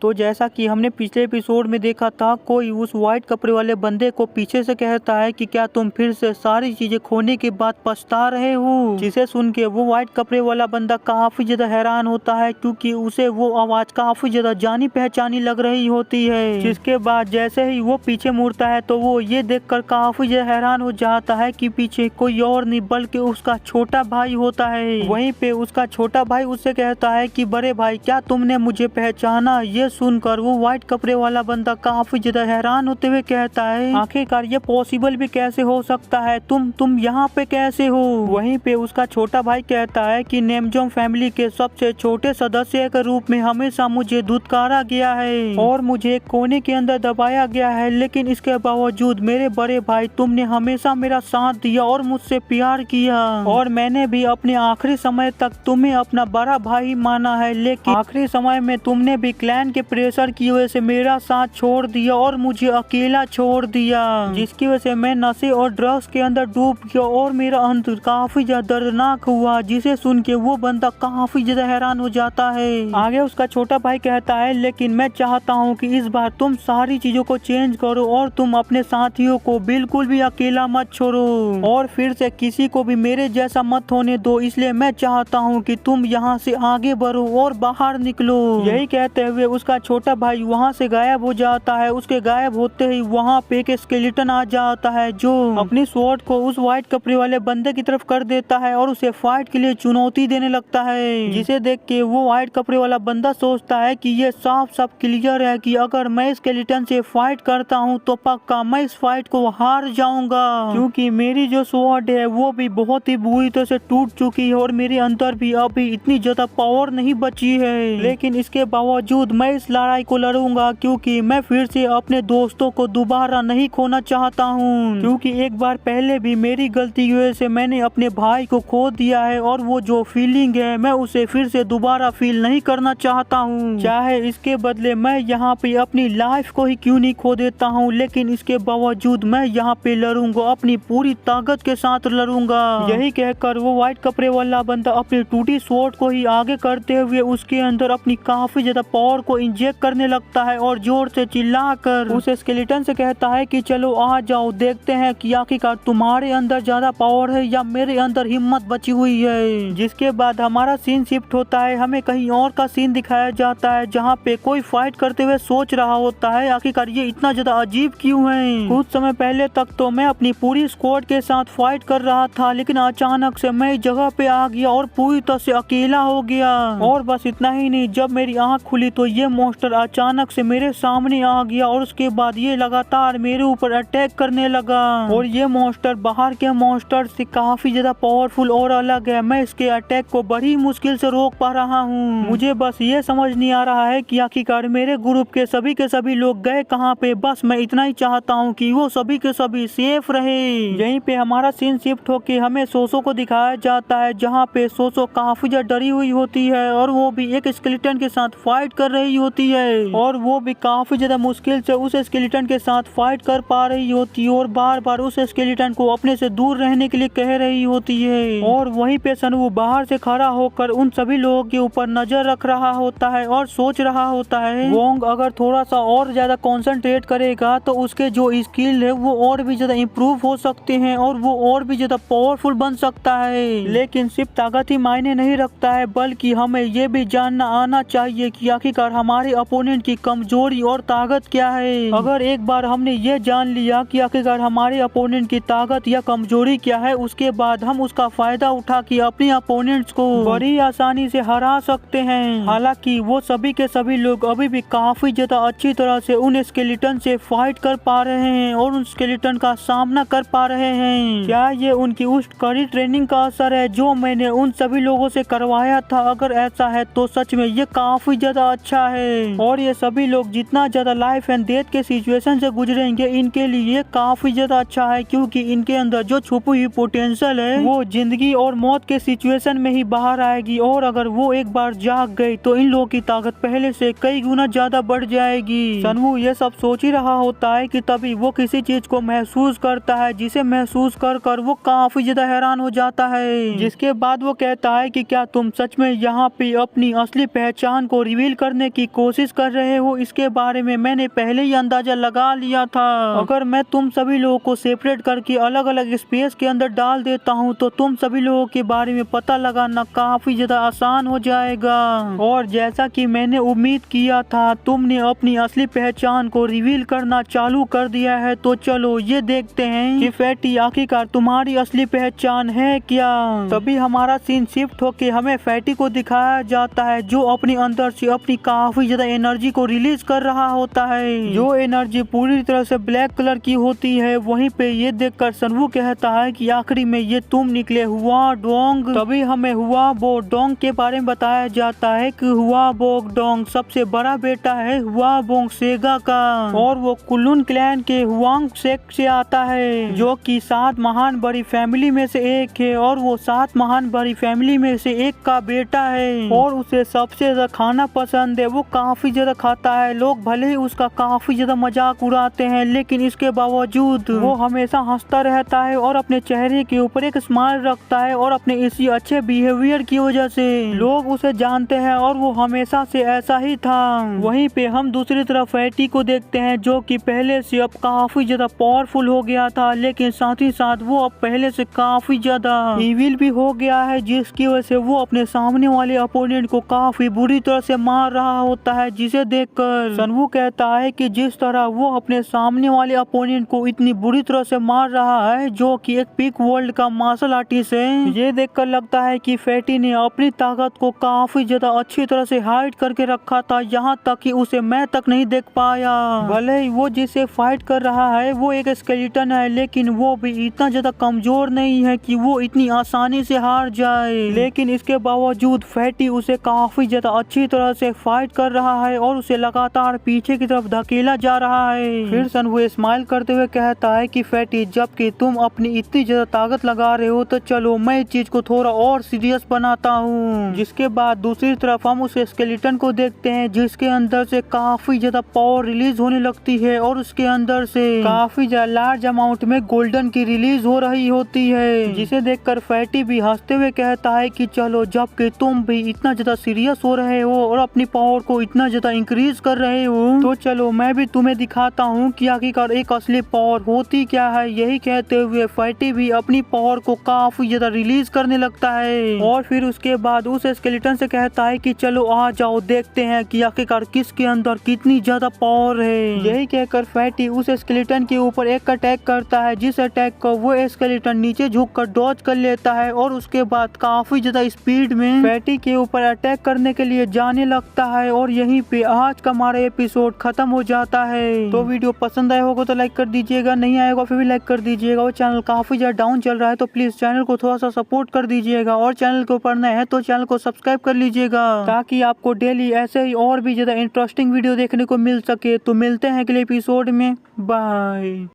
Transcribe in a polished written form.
तो जैसा कि हमने पिछले एपिसोड में देखा था, कोई उस व्हाइट कपड़े वाले बंदे को पीछे से कहता है कि क्या तुम फिर से सारी चीजें खोने के बाद पछता रहे हो। जिसे सुन के वो व्हाइट कपड़े वाला बंदा काफी ज्यादा हैरान होता है, क्योंकि उसे वो आवाज काफी ज्यादा जानी पहचानी लग रही होती है। जिसके बाद जैसे ही वो पीछे मुड़ता है तो वो ये देखकर काफी ज्यादा हैरान हो जाता है कि पीछे कोई और नहीं बल्कि उसका छोटा भाई होता है। वहीं पे उसका छोटा भाई उससे कहता है कि बड़े भाई, क्या तुमने मुझे पहचाना। ये सुनकर वो व्हाइट कपड़े वाला बंदा काफी ज्यादा हैरान होते हुए कहता है, आखिरकार ये पॉसिबल भी कैसे हो सकता है, तुम यहाँ पे कैसे हो। वहीं पे उसका छोटा भाई कहता है कि नेमजोंग फैमिली के सबसे छोटे सदस्य के रूप में हमेशा मुझे धुतकारा गया है और मुझे एक कोने के अंदर दबाया गया है, लेकिन इसके बावजूद मेरे बड़े भाई तुमने हमेशा मेरा साथ दिया और मुझसे प्यार किया और मैंने भी अपने आखिरी समय तक तुम्हें अपना बड़ा भाई माना है, लेकिन आखिरी समय में तुमने भी क्लैन के प्रेशर की वजह से मेरा साथ छोड़ दिया और मुझे अकेला छोड़ दिया, जिसकी वजह से मैं नशे और ड्रग्स के अंदर डूब गया और मेरा अंत काफी ज्यादा दर्दनाक हुआ। जिसे सुन के वो बंदा काफी ज्यादा हैरान हो जाता है। आगे उसका छोटा भाई कहता है, लेकिन मैं चाहता हूँ कि इस बार तुम सारी चीजों को चेंज करो और तुम अपने साथियों को बिल्कुल भी अकेला मत छोड़ो और फिर से किसी को भी मेरे जैसा मत होने दो, इसलिए मैं चाहता हूँ कि तुम यहाँ से आगे बढ़ो और बाहर निकलो। यही कहते हुए उसका छोटा भाई वहाँ से गायब हो जाता है। उसके गायब होते ही वहाँ पे एक स्केलेटन आ जाता है जो अपनी स्वॉर्ड को उस व्हाइट कपड़े वाले बंदे की तरफ कर देता है और उसे फाइट के लिए चुनौती देने लगता है। जिसे देख के वो व्हाइट कपड़े वाला बंदा सोचता है कि ये साफ साफ क्लियर है कि अगर मैं स्केलेटन से फाइट करता हूँ तो पक्का मैं इस फाइट को हार जाऊंगा, क्योंकि मेरी जो स्वॉर्ड है वो भी बहुत ही बुरी तरह से टूट चुकी है और मेरे अंदर भी अभी इतनी ज्यादा पावर नहीं बची है। लेकिन इसके बावजूद मैं इस लड़ाई को लड़ूंगा, क्योंकि मैं फिर से अपने दोस्तों को दोबारा नहीं खोना चाहता हूँ, क्योंकि एक बार पहले भी मेरी गलती की वजह से मैंने अपने भाई को खो दिया है और वो जो फीलिंग है मैं उसे फिर से दोबारा फील नहीं करना चाहता हूँ, चाहे इसके बदले मैं यहाँ पे अपनी लाइफ को ही क्यों नहीं खो देता हूँ। लेकिन इसके बावजूद मैं यहाँ पे लड़ूंगा, अपनी पूरी ताकत के साथ लड़ूंगा। यही कहकर वो व्हाइट कपड़े वाला बंदा अपनी टूटी स्वॉर्ड को ही आगे करते हुए उसके अंदर अपनी काफी ज्यादा पावर को इंजेक्ट करने लगता है और जोर से चिल्लाकर उस स्केलेटन से कहता है कि चलो आ जाओ, देखते हैं कि आखिरकार तुम्हारे अंदर ज्यादा पावर है या मेरे अंदर हिम्मत बची हुई है। जिसके बाद हमारा सीन शिफ्ट होता है, हमें कहीं और का सीन दिखाया जाता है जहाँ पे कोई फाइट करते हुए सोच रहा होता है आखिरकार ये इतना ज्यादा अजीब क्यों है। कुछ समय पहले तक तो मैं अपनी पूरी स्क्वाड के साथ फाइट कर रहा था, लेकिन अचानक से मैं इस जगह पे आ गया और पूरी तरह से अकेला हो गया। और बस इतना ही नहीं, जब मेरी आंख खुली तो ये मॉन्स्टर अचानक से मेरे सामने आ गया और उसके बाद ये लगातार मेरे ऊपर अटैक करने लगा और ये मॉन्स्टर बाहर के मॉन्स्टर से काफी ज्यादा पावरफुल और अलग है। मैं इसके अटैक को बड़ी मुश्किल से रोक पा रहा हूँ। मुझे बस ये समझ नहीं आ रहा है कि आखिरकार मेरे ग्रुप के सभी लोग गए कहाँ पे। बस मैं इतना ही चाहता हूँ कि वो सभी के सभी सेफ रहे। यहीं पे हमारा सीन शिफ्ट होके हमें सोसो को दिखाया जाता है, जहाँ पे सोसो काफी ज्यादा डरी हुई होती है और वो भी एक स्केलेटन के साथ फाइट कर रही होती है और वो भी काफी ज्यादा मुश्किल से उस स्केलेटन के साथ फाइट कर पा रही होती है और बार बार उस स्केलेटन को अपने से दूर रहने के लिए कह रही होती है। और वहीं पे सनवू बाहर से खड़ा होकर उन सभी लोगों के ऊपर नजर रख रहा होता है और सोच रहा होता है वोंग अगर थोड़ा सा और ज्यादा कंसंट्रेट करेगा तो उसके जो स्किल है वो और भी ज्यादा इम्प्रूव हो सकते हैं और वो और भी ज्यादा पावरफुल बन सकता है। लेकिन सिर्फ ताकत ही मायने नहीं रखता है, बल्कि हमें ये भी जानना आना चाहिए कि आखिरकार हमारे अपोनेंट की कमजोरी और ताकत क्या है। अगर एक बार हमने ये जान लिया कि आखिरकार हमारे अपोनेंट की ताकत या कमजोरी क्या है, उसके बाद हम उसका फायदा उठा के अपने अपोनेंट्स को बड़ी आसानी से हरा सकते हैं। हालांकि वो सभी के सभी लोग अभी भी काफी ज्यादा अच्छी तरह से उन स्केलेटन से फाइट कर पा रहे हैं और उन स्केलेटन का सामना कर पा रहे हैं। क्या ये उनकी उस कड़ी ट्रेनिंग का असर है जो मैंने उन सभी लोगों से करवाया था? अगर ऐसा है तो सच में ये काफी ज्यादा अच्छा है और ये सभी लोग जितना ज्यादा लाइफ एंड डेथ के सिचुएशन से गुजरेंगे इनके लिए काफी ज्यादा अच्छा है, क्योंकि इनके अंदर जो छुपी हुई पोटेंशियल है वो जिंदगी और मौत के सिचुएशन में ही बाहर आएगी और अगर वो एक बार जाग गई तो इन लोगों की ताकत पहले से कई गुना ज्यादा बढ़ जाएगी। सनवू ये सब सोच ही रहा होता है कि तभी वो किसी चीज को महसूस करता है, जिसे महसूस कर वो काफी ज्यादा हैरान हो जाता है। जिसके बाद वो कहता है कि क्या तुम सच में यहाँ पे अपनी असली पहचान को रिवील करने की कोशिश कर रहे हो इसके बारे में मैंने पहले ही अंदाजा लगा लिया था। अगर मैं तुम सभी लोगों को सेपरेट करके अलग अलग स्पेस के अंदर डाल देता हूँ तो तुम सभी लोगों के बारे में पता लगाना काफी ज्यादा आसान हो जाएगा। और जैसा कि मैंने उम्मीद किया था तुमने अपनी असली पहचान को रिवील करना चालू कर दिया है, तो चलो ये देखते हैं कि फैटी आखिरकार तुम्हारी असली पहचान है क्या। तभी हमारा सीन शिफ्ट होके हमें फैटी को दिखाया जाता है जो अपने अंदर से अपनी काफी ज्यादा एनर्जी को रिलीज कर रहा होता है, जो एनर्जी पूरी तरह से ब्लैक कलर की होती है। वहीं पे ये देखकर सनवू कहता है कि आखिरी में ये तुम निकले हुआ डोंग। तभी हमें हुआ बो डोंग के बारे में बताया जाता है कि हुआ बोग डोंग सबसे बड़ा बेटा है हुआ बोंग सेगा का, और वो कुलुन क्लैन के हुआंग सेक्ट से आता है जो कि 7 महान बड़ी फैमिली में से एक है, और वो 7 महान बड़ी फैमिली में से एक का बेटा है और उसे सबसे ज्यादा खाना पसंद है। वो काफी ज्यादा खाता है। लोग भले ही उसका काफी ज्यादा मजाक उड़ाते हैं लेकिन इसके बावजूद वो हमेशा हंसता रहता है और अपने चेहरे के ऊपर एक स्माइल रखता है, और अपने इसी अच्छे बिहेवियर की वजह से लोग उसे जानते हैं और वो हमेशा से ऐसा ही था। वहीं पे हम दूसरी तरफ फैटी को देखते हैं जो कि पहले से अब काफी ज्यादा पावरफुल हो गया था, लेकिन साथ ही साथ वो अब पहले से काफी ज्यादा इविल भी हो गया है, जिसकी वजह से वो अपने सामने वाले अपोनेंट को काफी बुरी तरह से मार रहा होता है। जिसे देखकर सनवू कहता है कि जिस तरह वो अपने सामने वाले अपोनेंट को इतनी बुरी तरह से मार रहा है जो कि एक पीक वर्ल्ड का मार्शल आर्टिस्ट है, ये देखकर लगता है कि फैटी ने अपनी ताकत को काफी ज्यादा अच्छी तरह से हाइड करके रखा था, यहाँ तक कि उसे मैं तक नहीं देख पाया। भले ही वो जिसे फाइट कर रहा है वो एक स्केलेटन है, लेकिन वो भी इतना ज्यादा कमजोर नहीं है कि वो इतनी आसानी से हार जाए। लेकिन इसके बावजूद फैटी उसे काफी ज्यादा अच्छी तरह से फाइट कर रहा है और उसे लगातार पीछे की तरफ धकेला जा रहा है। फिर सनवू स्माइल करते हुए कहता है कि फैटी जबकि तुम अपनी इतनी ज्यादा ताकत लगा रहे हो तो चलो मैं इस चीज को थोड़ा और सीरियस बनाता हूँ। जिसके बाद दूसरी तरफ हम उस स्केलेटन को देखते हैं जिसके अंदर से काफी ज्यादा पावर रिलीज होने लगती है और उसके अंदर से काफी ज्यादा लार्ज अमाउंट में गोल्डन की रिलीज हो रही होती है, जिसे देखकर फैटी भी हंसते हुए कहता है कि चलो जबकि तुम भी इतना ज्यादा सीरियस हो रहे हो और अपनी पावर को इतना ज्यादा इंक्रीज कर रहे हो तो चलो मैं भी तुम्हें दिखाता हूँ कि आखिरकार एक असली पावर होती क्या है। यही कहते हुए फैटी भी अपनी पावर को काफी ज्यादा रिलीज करने लगता है और फिर उसके बाद उस स्केलेटन से कहता है कि चलो आ जाओ देखते हैं कि आखिरकार किसके अंदर कितनी ज्यादा पावर है। यही कहकर फैटी उस स्केलेटन के ऊपर एक अटैक करता है, जिस अटैक को वो स्केलेटन नीचे झुककर डॉज कर लेता है और उसके बाद काफी ज्यादा स्पीड में फैटी के ऊपर अटैक करने के लिए जाने लगता है। और यहीं पे आज का हमारा एपिसोड खत्म हो जाता है। तो वीडियो पसंद आया होगा तो लाइक कर दीजिएगा, नहीं आएगा फिर भी लाइक कर दीजिएगा। और चैनल काफी ज्यादा डाउन चल रहा है तो प्लीज चैनल को थोड़ा सा सपोर्ट कर दीजिएगा, और चैनल के ऊपर नए हैं तो चैनल को सब्सक्राइब कर लीजिएगा ताकि आपको डेली ऐसे ही और भी ज्यादा इंटरेस्टिंग वीडियो देखने को मिल सके। तो मिलते हैं अगले एपिसोड में, बाय।